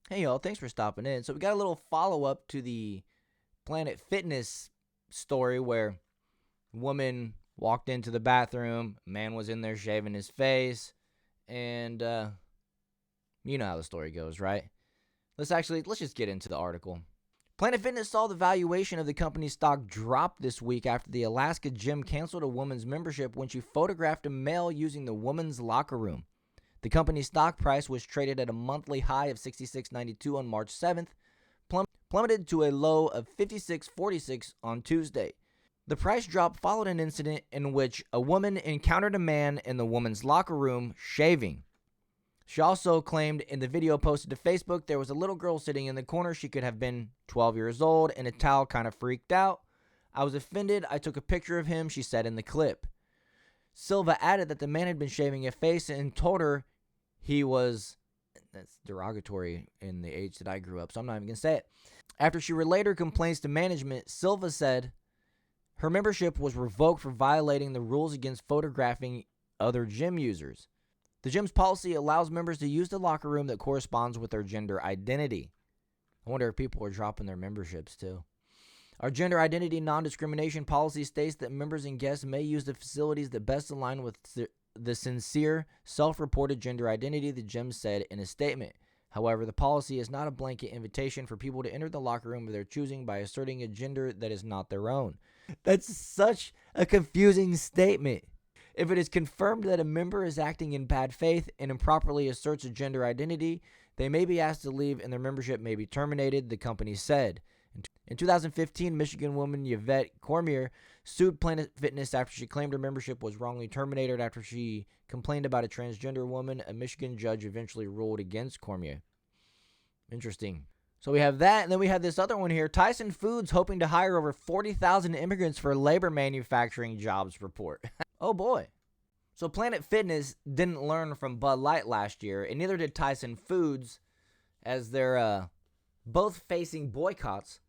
Hey y'all, thanks for stopping in. So we got a little follow-up to the Planet Fitness story where a woman walked into the bathroom, a man was in there shaving his face, and you know how the story goes, right? Let's just get into the article. Planet Fitness saw the valuation of the company's stock drop this week after the Alaska gym canceled a woman's membership when she photographed a male using the woman's locker room. The company's stock price was traded at a monthly high of $66.92 on March 7th, plummeted to a low of $56.46 on Tuesday. The price drop followed an incident in which a woman encountered a man in the woman's locker room shaving. She also claimed in the video posted to Facebook there was a little girl sitting in the corner. She could have been 12 years old, and a towel kind of freaked out. I was offended. I took a picture of him, she said in the clip. Silva added that the man had been shaving his face and told her he was, that's derogatory in the age that I grew up, so I'm not even going to say it. After she relayed her complaints to management, Silva said her membership was revoked for violating the rules against photographing other gym users. The gym's policy allows members to use the locker room that corresponds with their gender identity. I wonder if people are dropping their memberships too. Our gender identity non-discrimination policy states that members and guests may use the facilities that best align with the sincere, self-reported gender identity, the gym said in a statement. However, the policy is not a blanket invitation for people to enter the locker room of their choosing by asserting a gender that is not their own. That's such a confusing statement. If it is confirmed that a member is acting in bad faith and improperly asserts a gender identity, they may be asked to leave and their membership may be terminated, the company said. In 2015, Michigan woman Yvette Cormier sued Planet Fitness after she claimed her membership was wrongly terminated after she complained about a transgender woman. A Michigan judge eventually ruled against Cormier. Interesting. So we have that, and then we have this other one here. Tyson Foods hoping to hire over 40,000 immigrants for labor manufacturing jobs report. Oh boy. So Planet Fitness didn't learn from Bud Light last year, and neither did Tyson Foods, as they're both facing boycotts.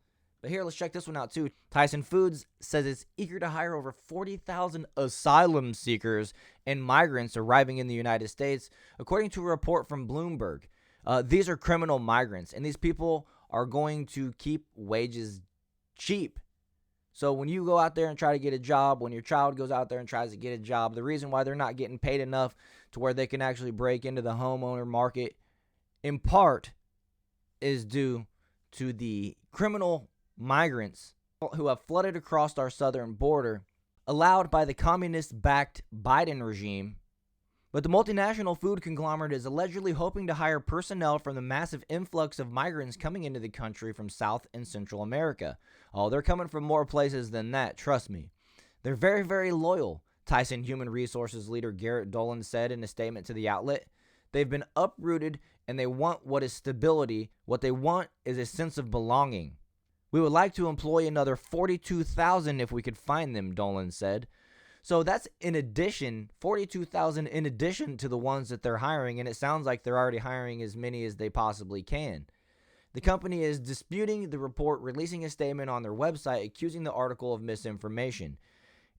But here, let's check this one out too. Tyson Foods says it's eager to hire over 40,000 asylum seekers and migrants arriving in the United States, according to a report from Bloomberg. These are criminal migrants, and these people are going to keep wages cheap. So when you go out there and try to get a job, when your child goes out there and tries to get a job, the reason why they're not getting paid enough to where they can actually break into the homeowner market, in part, is due to the criminal migrants who have flooded across our southern border, allowed by the communist-backed Biden regime. But the multinational food conglomerate is allegedly hoping to hire personnel from the massive influx of migrants coming into the country from South and Central America. Oh, they're coming from more places than that, trust me. They're very, very loyal, Tyson Human Resources leader Garrett Dolan said in a statement to the outlet. They've been uprooted and they want what is stability. What they want is a sense of belonging. We would like to employ another 42,000 if we could find them, Dolan said. So that's in addition, 42,000 in addition to the ones that they're hiring, and it sounds like they're already hiring as many as they possibly can. The company is disputing the report, releasing a statement on their website accusing the article of misinformation.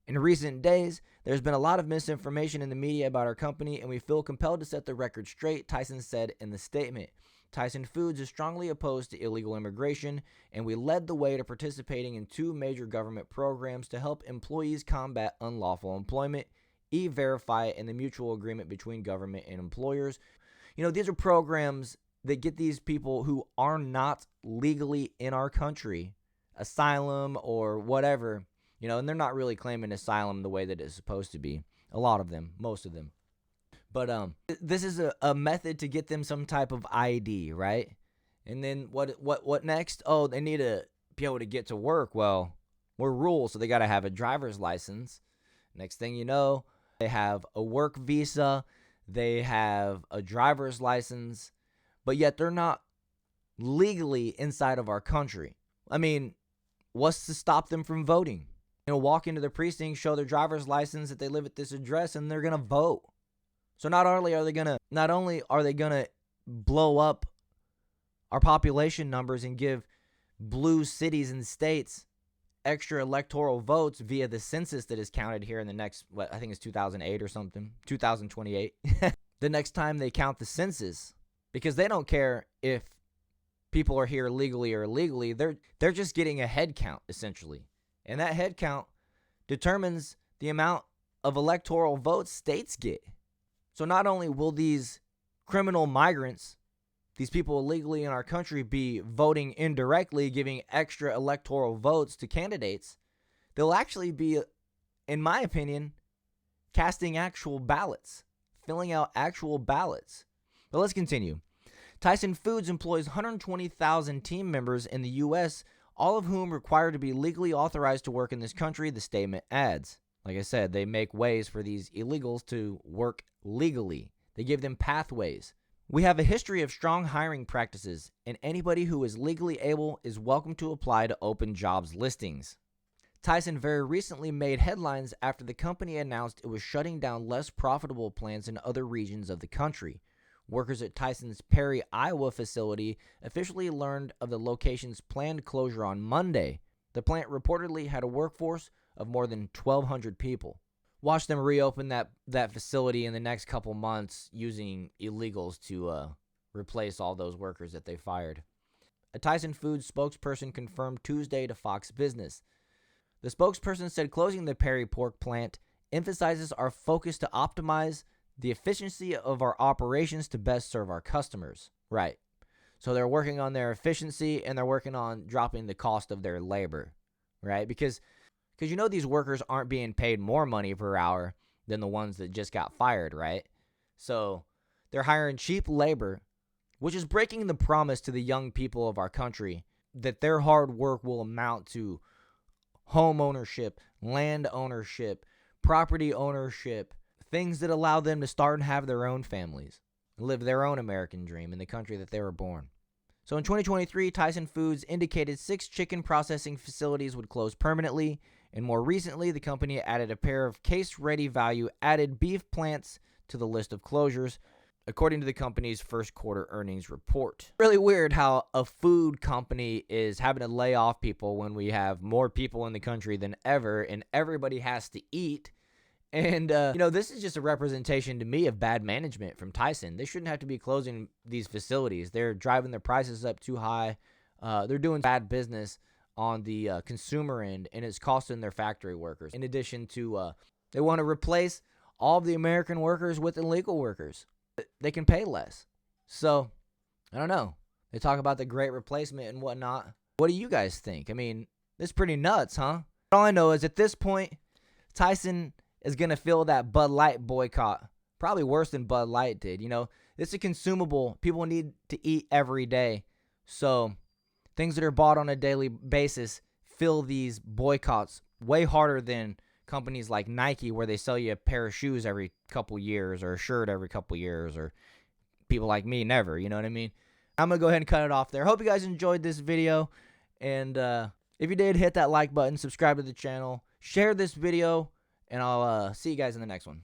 In recent days, there's been a lot of misinformation in the media about our company, and we feel compelled to set the record straight, Tyson said in the statement. Tyson Foods is strongly opposed to illegal immigration, and we led the way to participating in 2 major government programs to help employees combat unlawful employment, E-Verify, and the mutual agreement between government and employers. You know, these are programs that get these people who are not legally in our country, asylum or whatever, and they're not really claiming asylum the way that it's supposed to be. A lot of them, most of them. But this is a method to get them some type of ID, right? And then what next? Oh, they need to be able to get to work. Well, we're rules, so they got to have a driver's license. Next thing you know, they have a work visa, they have a driver's license, but yet they're not legally inside of our country. I mean, what's to stop them from voting? Walk into the precinct, show their driver's license that they live at this address, and they're gonna vote. So not only are they gonna blow up our population numbers and give blue cities and states extra electoral votes via the census that is counted here in the next, I think it's 2008 or something, 2028. The next time they count the census, because they don't care if people are here legally or illegally. They're just getting a head count, essentially. And that head count determines the amount of electoral votes states get. So not only will these criminal migrants, these people illegally in our country, be voting indirectly, giving extra electoral votes to candidates, they'll actually be, in my opinion, casting actual ballots, filling out actual ballots. But let's continue. Tyson Foods employs 120,000 team members in the U.S., all of whom require to be legally authorized to work in this country, the statement adds. Like I said, they make ways for these illegals to work legally. They give them pathways. We have a history of strong hiring practices, and anybody who is legally able is welcome to apply to open jobs listings. Tyson very recently made headlines after the company announced it was shutting down less profitable plants in other regions of the country. Workers at Tyson's Perry, Iowa facility officially learned of the location's planned closure on Monday. The plant reportedly had a workforce of more than 1,200 people. Watch them reopen that facility in the next couple months using illegals to replace all those workers that they fired. A Tyson Foods spokesperson confirmed Tuesday to Fox Business. The spokesperson said closing the Perry pork plant emphasizes our focus to optimize the efficiency of our operations to best serve our customers. Right. So they're working on their efficiency and they're working on dropping the cost of their labor. Right? Because you know these workers aren't being paid more money per hour than the ones that just got fired, right? So they're hiring cheap labor, which is breaking the promise to the young people of our country that their hard work will amount to home ownership, land ownership, property ownership, things that allow them to start and have their own families, and live their own American dream in the country that they were born. So in 2023, Tyson Foods indicated 6 chicken processing facilities would close permanently, and more recently, the company added a pair of case-ready value-added beef plants to the list of closures, according to the company's first quarter earnings report. Really weird how a food company is having to lay off people when we have more people in the country than ever, and everybody has to eat. And, this is just a representation to me of bad management from Tyson. They shouldn't have to be closing these facilities. They're driving their prices up too high. They're doing bad business on the consumer end, and it's costing their factory workers. In addition to, they want to replace all of the American workers with illegal workers. They can pay less. So, I don't know. They talk about the great replacement and whatnot. What do you guys think? I mean, this is pretty nuts, huh? All I know is at this point, Tyson is going to feel that Bud Light boycott. Probably worse than Bud Light did. It's a consumable. People need to eat every day. So things that are bought on a daily basis feel these boycotts way harder than companies like Nike, where they sell you a pair of shoes every couple years or a shirt every couple years, or people like me never. You know what I mean? I'm going to go ahead and cut it off there. Hope you guys enjoyed this video. And if you did, hit that like button, subscribe to the channel, share this video, and I'll see you guys in the next one.